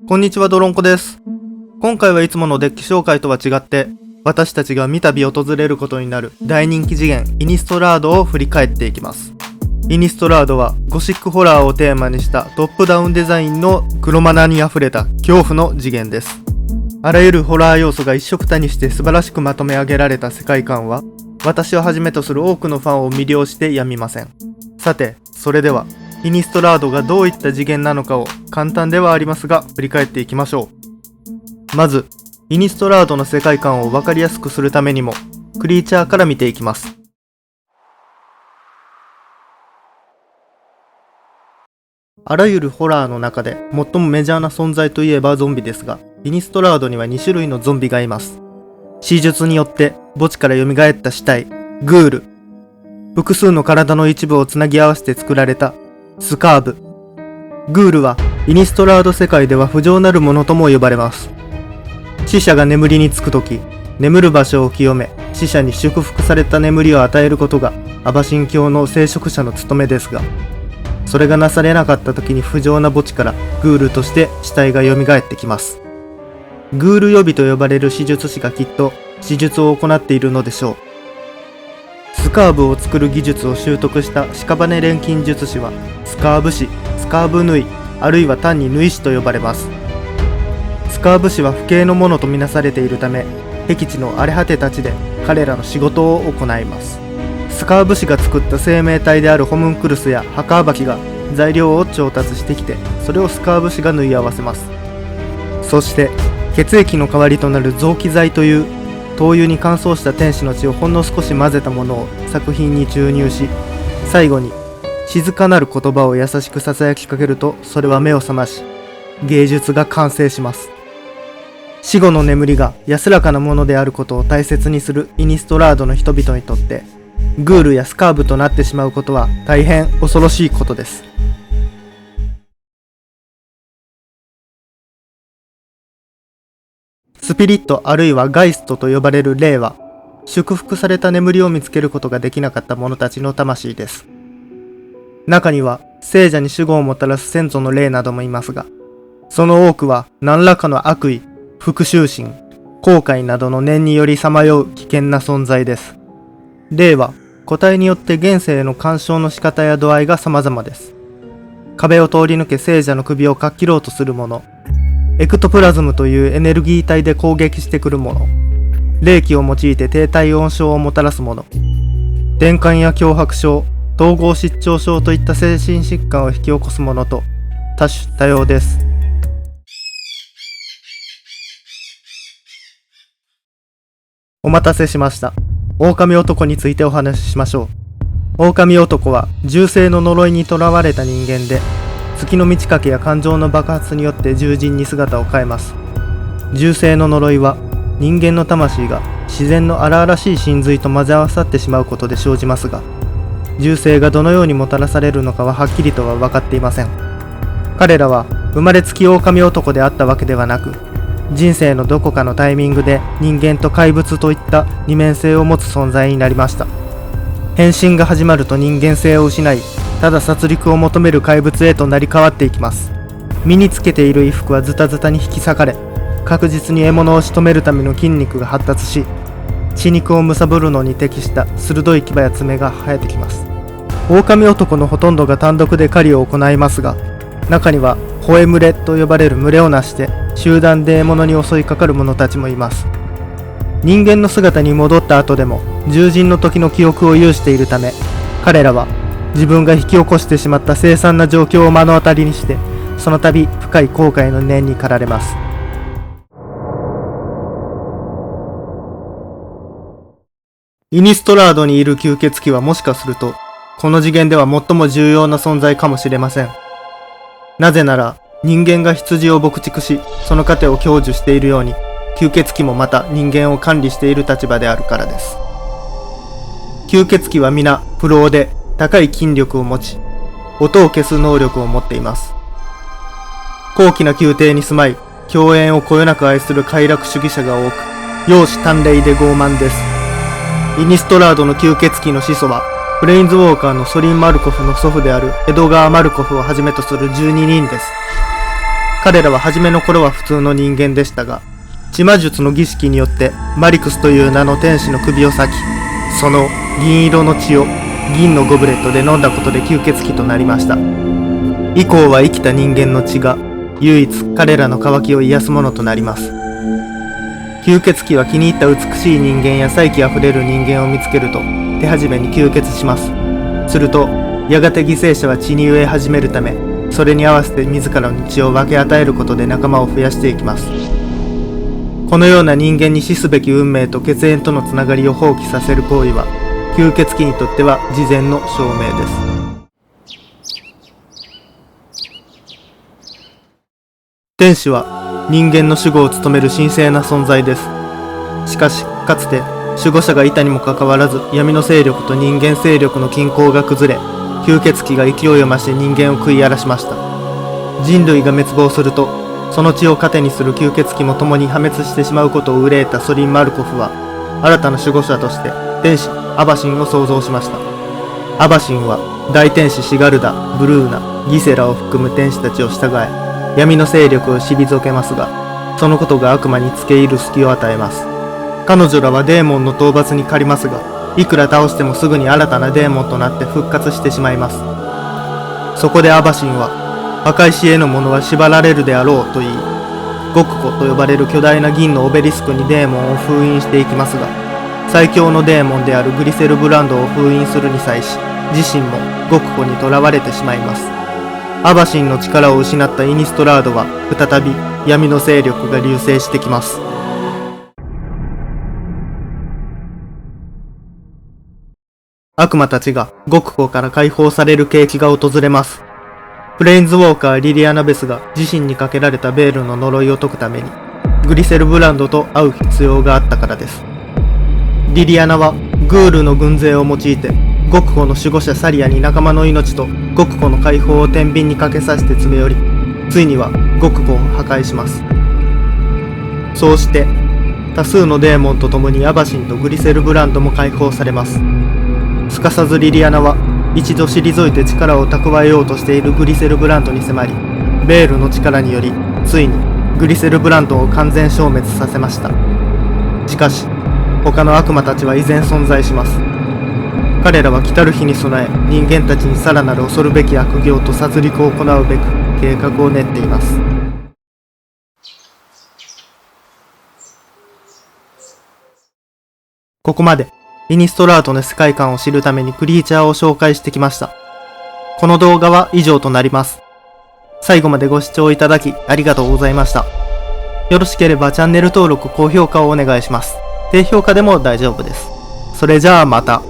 こんにちは、ドロンコです。今回はいつものデッキ紹介とは違って、私たちが三度訪れることになる大人気次元イニストラードを振り返っていきます。イニストラードはゴシックホラーをテーマにしたトップダウンデザインの黒マナにあふれた恐怖の次元です。あらゆるホラー要素が一緒くたにして素晴らしくまとめ上げられた世界観は、私をはじめとする多くのファンを魅了してやみません。さて、それではイニストラードがどういった次元なのかを簡単ではありますが振り返っていきましょう。まず、イニストラードの世界観を分かりやすくするためにもクリーチャーから見ていきます。あらゆるホラーの中で最もメジャーな存在といえばゾンビですが、イニストラードには2種類のゾンビがいます。死術によって墓地から蘇った死体、グール。複数の体の一部をつなぎ合わせて作られたスカーブ。グールはイニストラード世界では不浄なるものとも呼ばれます。死者が眠りにつくとき、眠る場所を清め、死者に祝福された眠りを与えることがアバ神教の聖職者の務めですが、それがなされなかったときに不浄な墓地からグールとして死体が蘇ってきます。グール予備と呼ばれる死術師がきっと死術を行っているのでしょう。スカーブを作る技術を習得した屍錬金術師はスカーブ師、スカーブ縫い、あるいは単に縫い師と呼ばれます。スカーブ師は不敬のものとみなされているため、僻地の荒れ果てたちで彼らの仕事を行います。スカーブ師が作った生命体であるホムンクルスやハカアバキが材料を調達してきて、それをスカーブ師が縫い合わせます。そして血液の代わりとなる臓器剤という灯油に乾燥した天使の血をほんの少し混ぜたものを作品に注入し、最後に静かなる言葉を優しくささやきかけると、それは目を覚まし芸術が完成します。死後の眠りが安らかなものであることを大切にするイニストラードの人々にとって、グールやスカーブとなってしまうことは大変恐ろしいことです。スピリットあるいはガイストと呼ばれる霊は、祝福された眠りを見つけることができなかった者たちの魂です。中には聖者に守護をもたらす先祖の霊などもいますが、その多くは何らかの悪意、復讐心、後悔などの念によりさまよう危険な存在です。霊は個体によって現世への干渉の仕方や度合いが様々です。壁を通り抜け聖者の首をかっ切ろうとする者、エクトプラズムというエネルギー体で攻撃してくるもの、霊気を用いて低体温症をもたらすもの、転換や強迫症、統合失調症といった精神疾患を引き起こすものと多種多様です。お待たせしました。狼男についてお話ししましょう。狼男は銃声の呪いにとらわれた人間で、月の満ち欠けや感情の爆発によって獣人に姿を変えます。銃声の呪いは人間の魂が自然の荒々しい神髄と混ぜ合わさってしまうことで生じますが、銃声がどのようにもたらされるのかははっきりとは分かっていません。彼らは生まれつき狼男であったわけではなく、人生のどこかのタイミングで人間と怪物といった二面性を持つ存在になりました。変身が始まると人間性を失い、ただ殺戮を求める怪物へとなり変わっていきます。身につけている衣服はズタズタに引き裂かれ、確実に獲物を仕留めるための筋肉が発達し、血肉を貪るのに適した鋭い牙や爪が生えてきます。狼男のほとんどが単独で狩りを行いますが、中には吠え群れと呼ばれる群れをなして集団で獲物に襲いかかる者たちもいます。人間の姿に戻った後でも獣人の時の記憶を有しているため、彼らは自分が引き起こしてしまった凄惨な状況を目の当たりにして、その度深い後悔の念に駆られます。イニストラードにいる吸血鬼はもしかするとこの次元では最も重要な存在かもしれません。なぜなら人間が羊を牧畜し、その糧を享受しているように、吸血鬼もまた人間を管理している立場であるからです。吸血鬼は皆不老で高い筋力を持ち、音を消す能力を持っています。高貴な宮廷に住まい、狂宴をこよなく愛する快楽主義者が多く、容姿端麗で傲慢です。イニストラードの吸血鬼の始祖は、プレインズウォーカーのソリン・マルコフの祖父であるエドガー・マルコフをはじめとする12人です。彼らは初めの頃は普通の人間でしたが、地魔術の儀式によってマリクスという名の天使の首を裂き、その銀色の血を銀のゴブレットで飲んだことで吸血鬼となりました。以降は生きた人間の血が唯一彼らの渇きを癒すものとなります。吸血鬼は気に入った美しい人間や才気あふれる人間を見つけると手始めに吸血します。するとやがて犠牲者は血に飢え始めるため、それに合わせて自らの血を分け与えることで仲間を増やしていきます。このような人間に死すべき運命と血縁とのつながりを放棄させる行為は、吸血鬼にとっては事前の証明です。天使は人間の守護を務める神聖な存在です。しかし、かつて守護者がいたにもかかわらず、闇の勢力と人間勢力の均衡が崩れ、吸血鬼が勢いを増して人間を食い荒らしました。人類が滅亡すると、その血を糧にする吸血鬼も共に破滅してしまうことを憂えたソリン・マルコフは、新たな守護者として天使アバシンを創造しました。アバシンは大天使シガルダ、ブルーナ、ギセラを含む天使たちを従え、闇の勢力を退けますが、そのことが悪魔に付け入る隙を与えます。彼女らはデーモンの討伐に駆りますが、いくら倒してもすぐに新たなデーモンとなって復活してしまいます。そこでアバシンは、破壊し得ぬ者は縛られるであろうと言い、極古と呼ばれる巨大な銀のオベリスクにデーモンを封印していきますが、最強のデーモンであるグリセルブランドを封印するに際し、自身も極古に囚われてしまいます。アバシンの力を失ったイニストラードは再び闇の勢力が隆盛してきます。悪魔たちが極古から解放される契機が訪れます。プレインズウォーカーリリアナベスが自身にかけられたベールの呪いを解くためにグリセルブランドと会う必要があったからです。リリアナはグールの軍勢を用いて極古の守護者サリアに仲間の命と極古の解放を天秤にかけさせて詰め寄り、ついには極古を破壊します。そうして多数のデーモンと共にアバシンとグリセルブランドも解放されます。すかさずリリアナは一度退いて力を蓄えようとしているグリセルブランドに迫り、ベールの力によりついにグリセルブランドを完全消滅させました。しかし他の悪魔たちは依然存在します。彼らは来たる日に備え、人間たちにさらなる恐るべき悪行と殺戮を行うべく計画を練っています。ここまでイニストラートの世界観を知るためにクリーチャーを紹介してきました。この動画は以上となります。最後までご視聴いただきありがとうございました。よろしければチャンネル登録、高評価をお願いします。低評価でも大丈夫です。それじゃあまた。